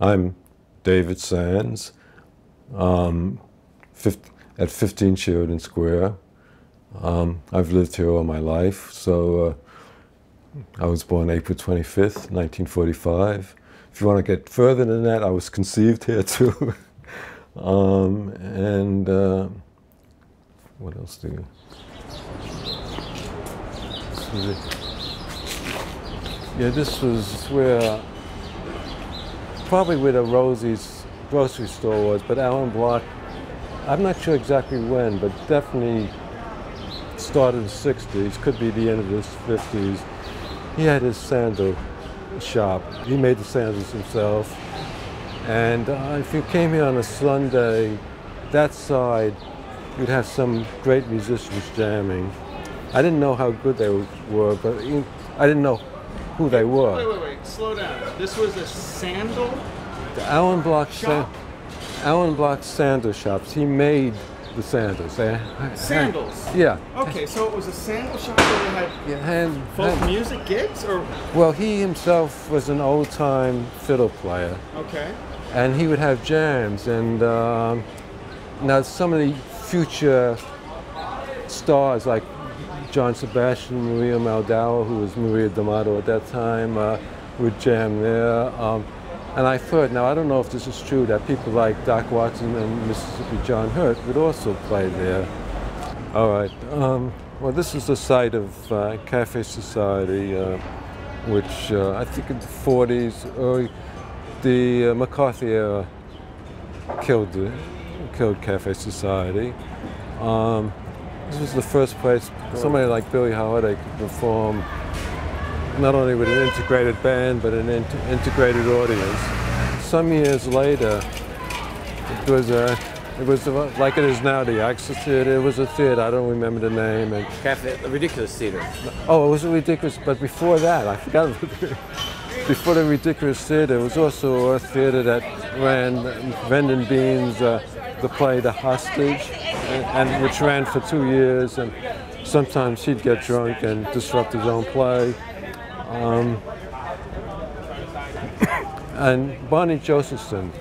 I'm David SANDS at 15 Sheridan Square. I've lived here all my life, so I was born April 25th, 1945. If you want to get further than that, I was conceived here too. What else do you? Yeah, this was probably where the Rosie's grocery store was, but Allen Block, I'm not sure exactly when, but definitely started in the 60s, could be the end of the 50s. He had his sandal shop. He made the sandals himself. And if you came here on a Sunday, that side, you'd have some great musicians jamming. I didn't know how good they were, but I didn't know who they were. Wait, slow down. This was a sandal? The Allen Block sandal shops. He made the sandals. Sandals? Yeah. Okay, so it was a sandal shop where they had folk music gigs, or? Well, he himself was an old-time fiddle player. Okay. And he would have jams, and now some of the future stars like John Sebastian, Maria Maldao, who was Maria D'Amato at that time, would jam there. And I've heard, now I don't know if this is true, that people like Doc Watson and Mississippi John Hurt would also play there. All right, well, this is the site of Cafe Society, which I think in the 40s, the McCarthy era killed Cafe Society. This was the first place somebody like Billie Holiday could perform not only with an integrated band, but an integrated audience. Some years later, it was like it is now, the Axis Theater. It was a theater, I don't remember the name. And The Ridiculous Theater. Oh, it was a Ridiculous, but before that, I forgot about it. Before the Ridiculous Theater, it was also a theater that ran vending beans, the play The Hostage, and which ran for 2 years, and sometimes he'd get drunk and disrupt his own play. And Bonnie Josephson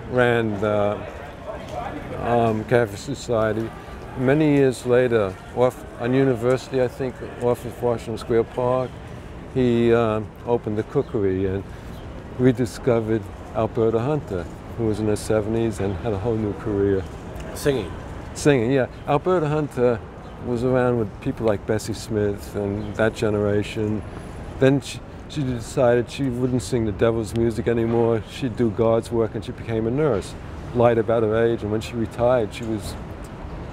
ran the Cafe Society. Many years later, on University, I think, off of Washington Square Park, he opened the cookery and rediscovered Alberta Hunter, who was in her 70s and had a whole new career. Singing, yeah. Alberta Hunter was around with people like Bessie Smith and that generation. Then she decided she wouldn't sing the devil's music anymore. She'd do God's work, and she became a nurse, lied about her age. And when she retired, she was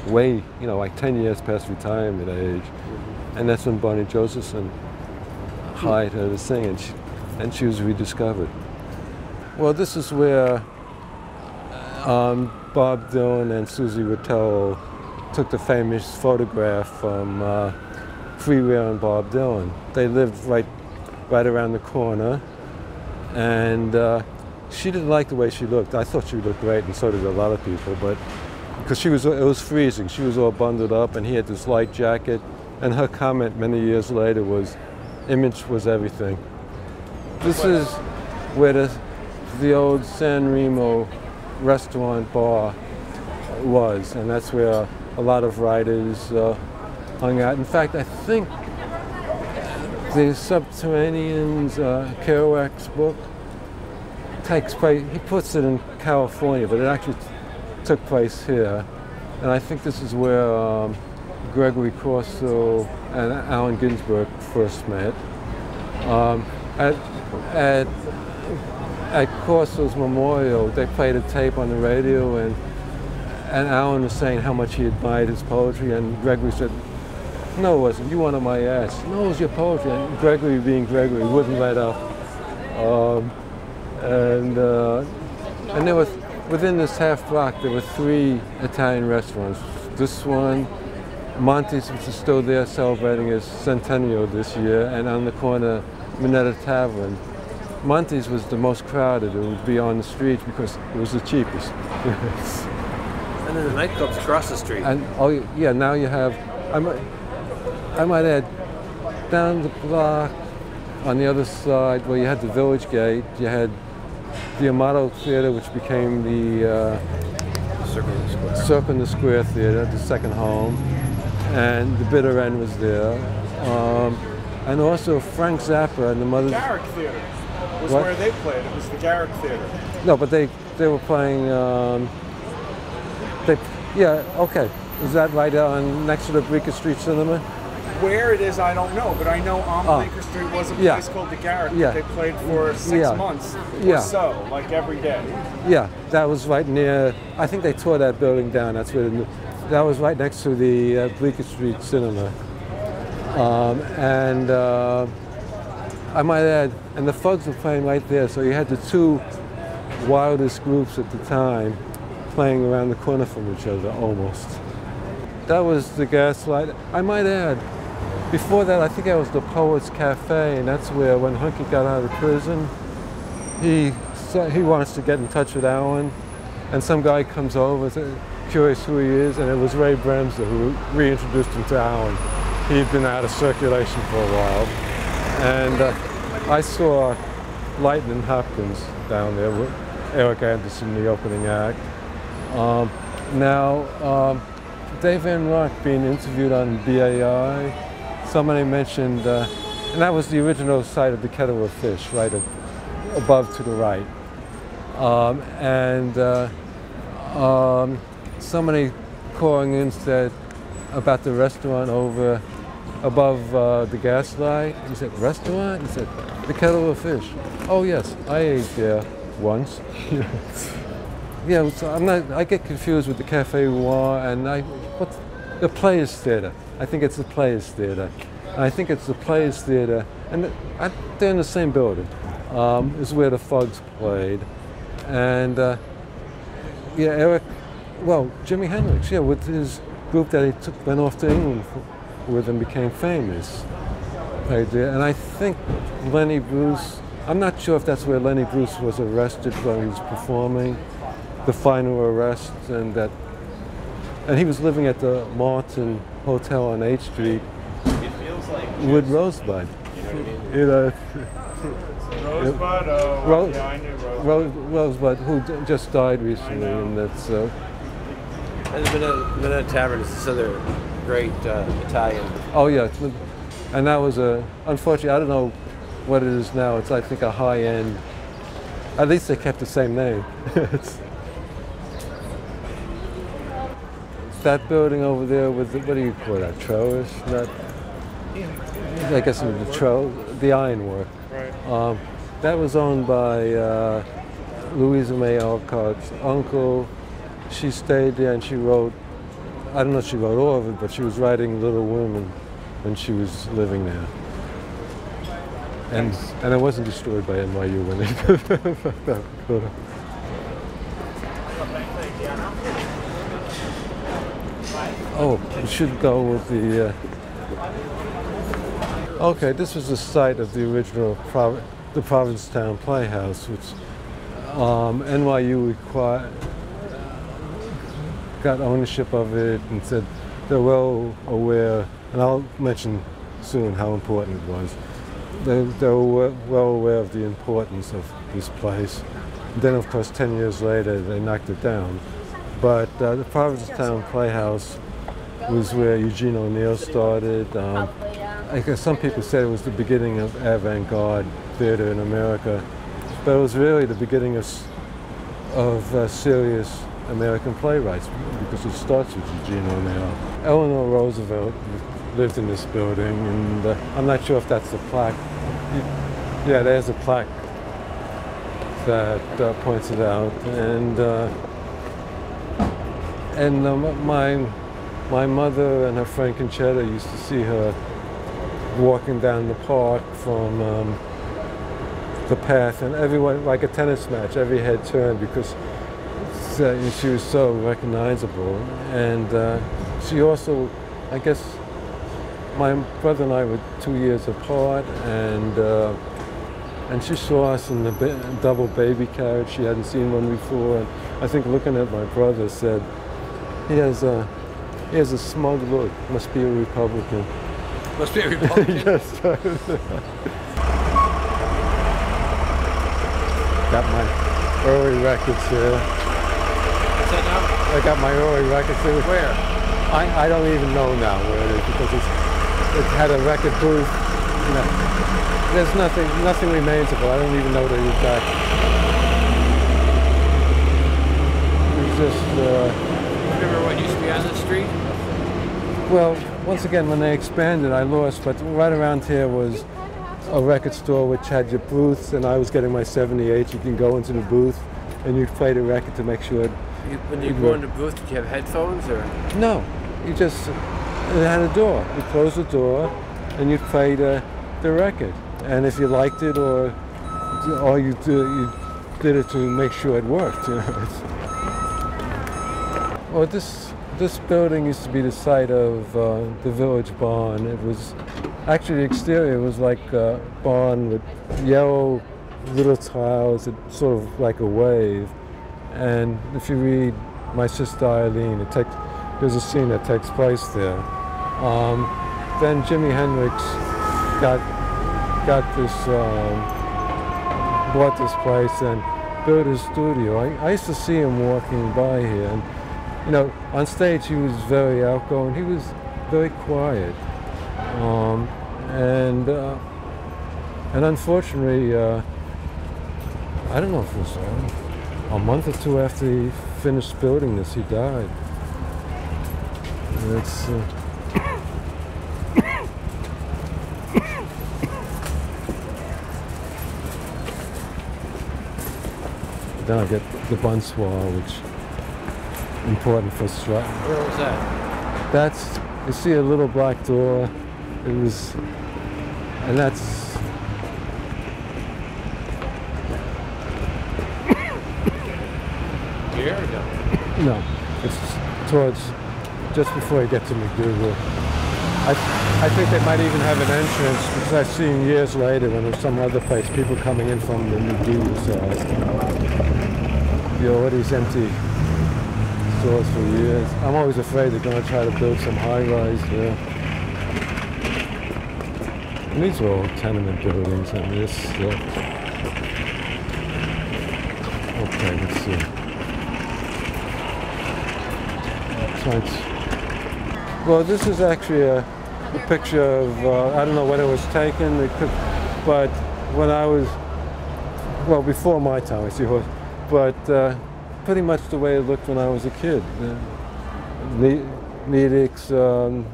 way, like 10 years past retirement age. And that's when Bonnie Josephson hired her to sing, and she was rediscovered. Well, this is where Bob Dylan and Susie Rattel took the famous photograph from Freeware and Bob Dylan. They lived right around the corner, and she didn't like the way she looked. I thought she looked great, and so did a lot of people, but because it was freezing. She was all bundled up, and he had this light jacket, and her comment many years later was, "Image was everything." This is where the old San Remo restaurant bar was, and that's where a lot of writers hung out. In fact, I think the Subterraneans, Kerouac's book, takes place, he puts it in California, but it actually took place here. And I think this is where Gregory Corso and Allen Ginsberg first met. At Corso's memorial, they played a tape on the radio, and Allen was saying how much he admired his poetry, and Gregory said, "No, it wasn't. You wanted my ass." "No, it was your poetry." And Gregory, being Gregory, wouldn't let up. And there was, within this half block, there were 3 Italian restaurants. This one, Monte's, which is still there, celebrating his centennial this year, and on the corner, Minetta Tavern. Monte's was the most crowded. It would be on the street because it was the cheapest. And then the nightclubs across the street. And yeah, now you have, I might add, down the block on the other side where you had the Village Gate, you had the Amato Theater, which became the Circle in the Square Theater, the second home, and the bitter end was there. And also Frank Zappa and the Mothers. Garrick Theater was where they played. It was the Garrick Theater. No, but they were playing. Yeah, okay. Is that right on next to the Bleecker Street Cinema? Where it is, I don't know, but I know on Bleecker Street was a place called the Garrick that they played for 6 months or so, like every day. Yeah, that was right near. I think they tore that building down. That's where that was right next to the Bleecker Street Cinema. I might add, and the Fugs were playing right there, so you had the two wildest groups at the time playing around the corner from each other, almost. That was the Gaslight. I might add, before that, I think that was the Poets Cafe, and that's where, when Hunky got out of prison, he wants to get in touch with Alan, and some guy comes over, curious who he is, and it was Ray Bremser who reintroduced him to Alan. He'd been out of circulation for a while. And I saw Lightning Hopkins down there with Eric Anderson, the opening act. Dave Van Rock being interviewed on BAI, somebody mentioned, and that was the original site of the Kettle of Fish, right above to the right. Somebody calling in said about the restaurant over above the Gaslight. He said, restaurant? He said, the Kettle of Fish. Oh yes, I ate there once. Yeah, so I get confused with the Cafe Noir and the Players Theater. I think it's the Players Theater. And I think it's the Players Theater, and they're in the same building. Is where the Fugs played. And Jimi Hendrix, with his group that he went off to England with and became famous, played there. And I think Lenny Bruce, I'm not sure if that's where Lenny Bruce was arrested when he was performing, the final arrest, and he was living at the Martin Hotel on 8th Street with Rosebud. You know, Rosebud? Oh, yeah, I knew Rosebud. Rosebud, who just died recently, and that's. There's been a tavern. It's this other great Italian. Oh yeah, and that was unfortunately, I don't know what it is now. It's, I think, a high-end. At least they kept the same name. It's that building over there with what do you call that? Trellis? I guess it was the ironwork. Right. That was owned by Louisa May Alcott's uncle. She stayed there and she wrote, I don't know if she wrote all of it, but she was writing Little Women when she was living there. And it wasn't destroyed by NYU when they Oh, we should go with the okay, this was the site of the original the Provincetown Playhouse, which NYU got ownership of it and said they're well aware, and I'll mention soon how important it was. They were well aware of the importance of this place. And then, of course, 10 years later, they knocked it down. But the Provincetown Playhouse was where Eugene O'Neill started. I guess some people said it was the beginning of avant-garde theater in America, but it was really the beginning of serious American playwrights, because it starts with Eugene O'Neill. Eleanor Roosevelt lived in this building, and I'm not sure if that's the plaque. Yeah, there's a plaque that points it out, and my mother and her friend Conchetta used to see her walking down the park from the path, and everyone, like a tennis match, every head turned because she was so recognizable. And she also, I guess, my brother and I were 2 years apart, and she saw us in the double baby carriage. She hadn't seen one before, and I think looking at my brother said, he has a smug look, must be a Republican. Must be a Republican? Yes. got my early records here. What's that now? I got my early records here. Where? I don't even know now where it is because it had a record booth. You know, there's nothing remains of it. I don't even know the exact. It's just. Remember what used to be on the street? Well, once again, when they expanded, I lost. But right around here was a record store which had your booths, and I was getting my 78. You can go into the booth, and you play the record to make sure. When you go in the booth, did you have headphones or? No, you just it had a door. You close the door, and you play the record. And if you liked it, or you did it to make sure it worked. You know. Well, this building used to be the site of the village barn. It was actually the exterior was like a barn with yellow little tiles, sort of like a wave. And if you read My Sister Eileen, there's a scene that takes place there. Then Jimi Hendrix bought this place and built his studio. I used to see him walking by here, and you know, on stage he was very outgoing. He was very quiet, and unfortunately, I don't know if it was a month or two after he finished building this, he died. And it's then I get the bonsoir, which is important for strut. Where was that? That's, you see a little black door. It was, and that's. Here or no? No, it's towards, just before you get to McDougal. I think they might even have an entrance, because I've seen years later when there's some other place, people coming in from the McDougal side. You know, all these empty stores for years. I'm always afraid they're going to try to build some high-rise here. And these are all tenement buildings, and this. Okay, let's see. Well, this is actually a picture of, I don't know when it was taken, but when I was, well, before my time, I see, but pretty much the way it looked when I was a kid. Hendrix, the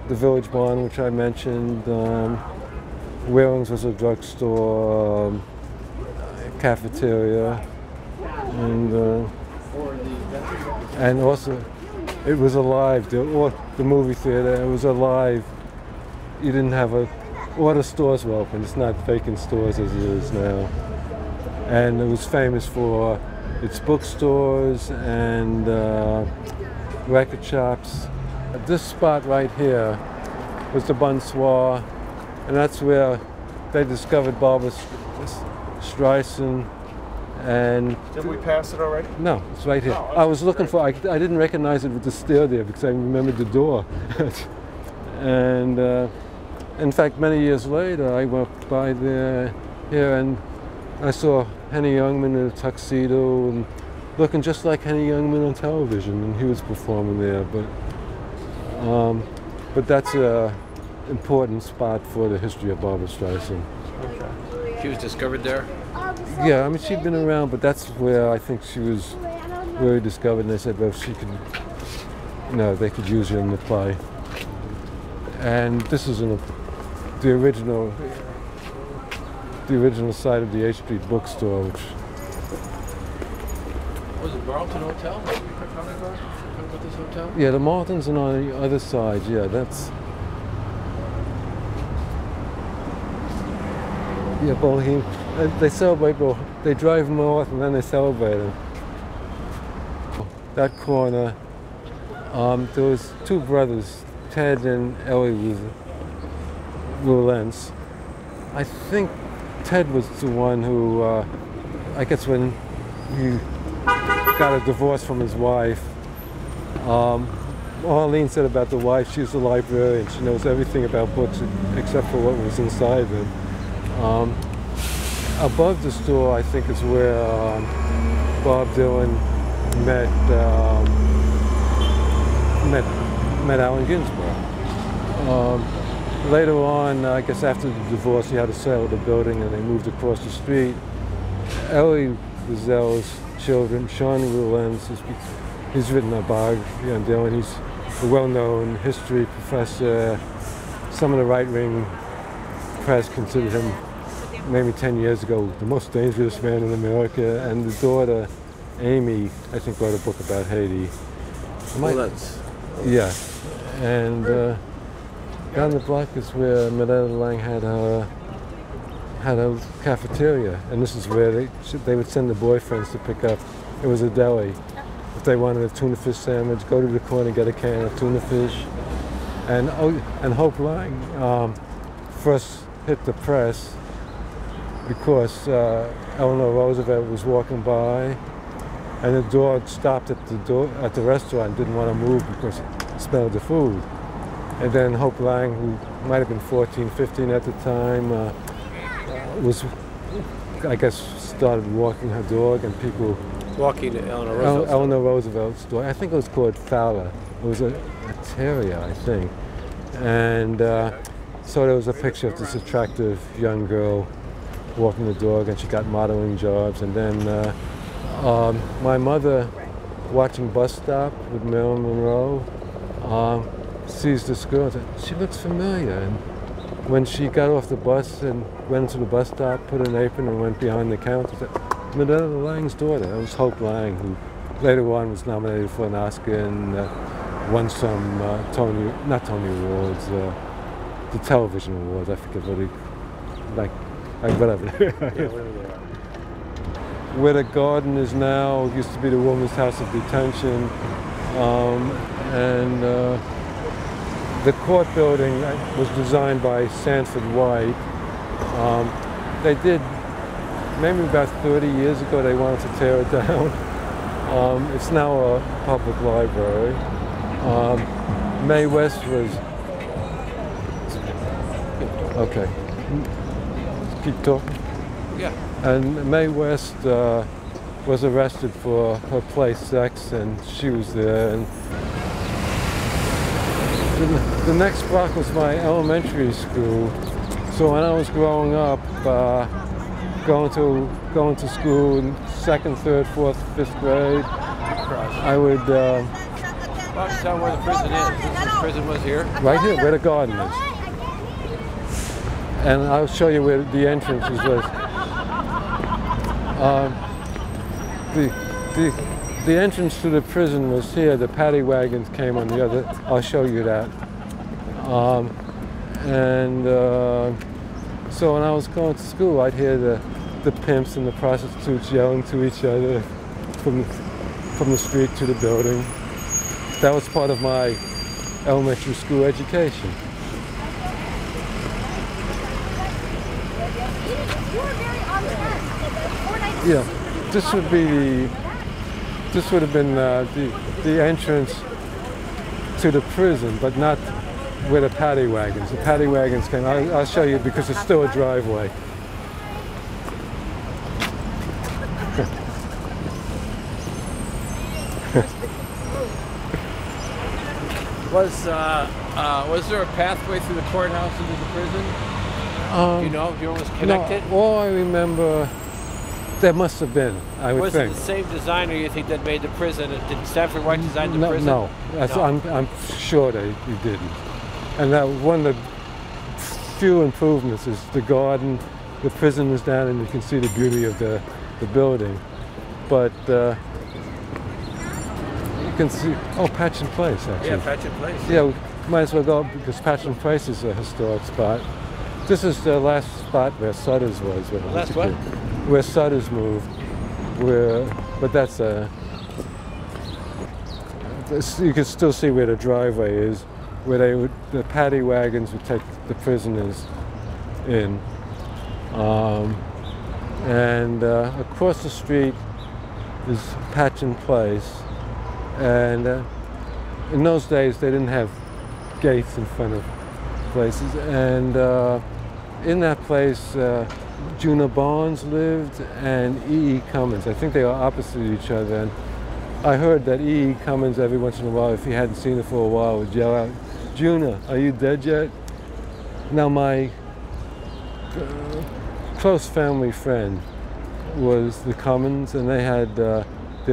village barn, which I mentioned, Whaling's was a drugstore, cafeteria, and also, it was alive. The movie theater, it was alive. You didn't have all the stores were open. It's not vacant stores as it is now. And it was famous for its bookstores and record shops. This spot right here was the bonsoir, and that's where they discovered Barbra Streisand. And did we pass it already? No, it's right here. Oh, I was looking for. I didn't recognize it with the stair there because I remembered the door. And in fact, many years later, I walked by here, and I saw Henny Youngman in a tuxedo and looking just like Henny Youngman on television, and he was performing there. But that's an important spot for the history of Barbra Streisand. Okay. She was discovered there? Yeah, I mean, she'd been around, but that's where I think she was really discovered, and they said, well, she could, you know, they could use her in the play. And this is the original site of the H Street bookstore, which... Was it Marlton Hotel? Talking about this hotel? Yeah, the Martins are on the other side, yeah, that's... Yeah, Bohemian. They celebrate, they drive north and then they celebrate them. That corner, there was two brothers, Ted and Ellie Roulens. I think Ted was the one who, I guess when he got a divorce from his wife, Arlene said about the wife, she's a librarian, she knows everything about books except for what was inside them. above the store, I think, is where Bob Dylan met Allen Ginsberg. Later on, I guess after the divorce, he had to sell the building and they moved across the street. Elie Wiesel's children, Sean Rowlands, he's written a biography on Dylan. He's a well-known history professor. Some of the right-wing press considered him, maybe 10 years ago, the most dangerous man in America. And the daughter, Amy, I think, wrote a book about Haiti. Yeah. And down the block is where Madeleine Lang had a cafeteria, and this is where they would send the boyfriends to pick up. It was a deli. If they wanted a tuna fish sandwich, go to the corner, get a can of tuna fish. And Hope Lang first hit the press because Eleanor Roosevelt was walking by, and the dog stopped at the restaurant and didn't want to move because it smelled the food. And then Hope Lang, who might have been 14, 15 at the time, was, I guess, started walking her dog, and people... Walking to Eleanor Roosevelt's dog. I think it was called Fowler. It was a terrier, I think. And so there was a picture of this attractive young girl walking the dog, and she got modeling jobs. And then my mother, watching Bus Stop with Marilyn Monroe, sees this girl and said, she looks familiar. And when she got off the bus and went to the bus stop, put an apron and went behind the counter, said, Madeleine Lang's daughter. That was Hope Lang, who later on was nominated for an Oscar and won some not Tony Awards, the television awards. I forget what whatever. Yeah, whatever they are. Where the garden is now used to be the Women's House of Detention, and the court building was designed by Sanford White. They did, maybe about 30 years ago, they wanted to tear it down. It's now a public library. Mae West was, okay, keep talking? Yeah. And Mae West was arrested for her play Sex, and she was there. And the next block was my elementary school. So when I was growing up, going to school in 2nd, 3rd, 4th, 5th grade, I would... Well, tell where the prison is. The prison was here? Right here, where the garden is. And I'll show you where the entrances was. The entrance to the prison was here. The paddy wagons came on the other. I'll show you that. So when I was going to school, I'd hear the pimps and the prostitutes yelling to each other from the street to the building. That was part of my elementary school education. Yeah, this would have been the entrance to the prison, but not where the paddy wagons. The paddy wagons came. I'll show you because it's still a driveway. Was there a pathway through the courthouse into the prison? Do you know if it was connected? No, all I remember, there must have been, I would think. Was it the same designer you think that made the prison? Did Sanford White design the prison? No. I'm sure he didn't. And that one of the few improvements is the garden. The prison is down and you can see the beauty of the building. But you can see, Patchen Place, actually. Yeah, Patchen Place. Yeah, we might as well go because Patchen Place is a historic spot. This is the last spot where Sutter's was. Last what? Where Sutter's moved. But that's you can still see where the driveway is, where the paddy wagons would take the prisoners in. And across the street is Patchen Place. And in those days, they didn't have gates in front of places. And in that place, Juna Barnes lived and E.E. Cummins. I think they were opposite each other. And I heard that E.E. Cummins, every once in a while, if he hadn't seen her for a while, would yell out, "Juna, are you dead yet?" Now, my close family friend was the Cummins, and they had their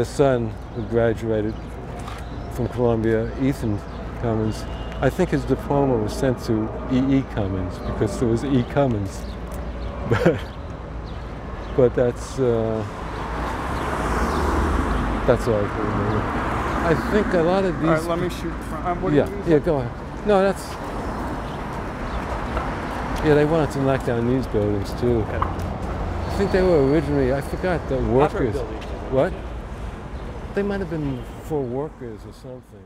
son who graduated from Columbia, Ethan Cummins. I think his diploma was sent to E.E. Cummins because there was E. Cummins. But that's all I can remember. I think a lot of these. All right, let me shoot. What yeah, go ahead. No, that's. Yeah, they wanted to knock down these buildings too. Okay. I think they were originally. I forgot the workers. What? They might have been for workers or something.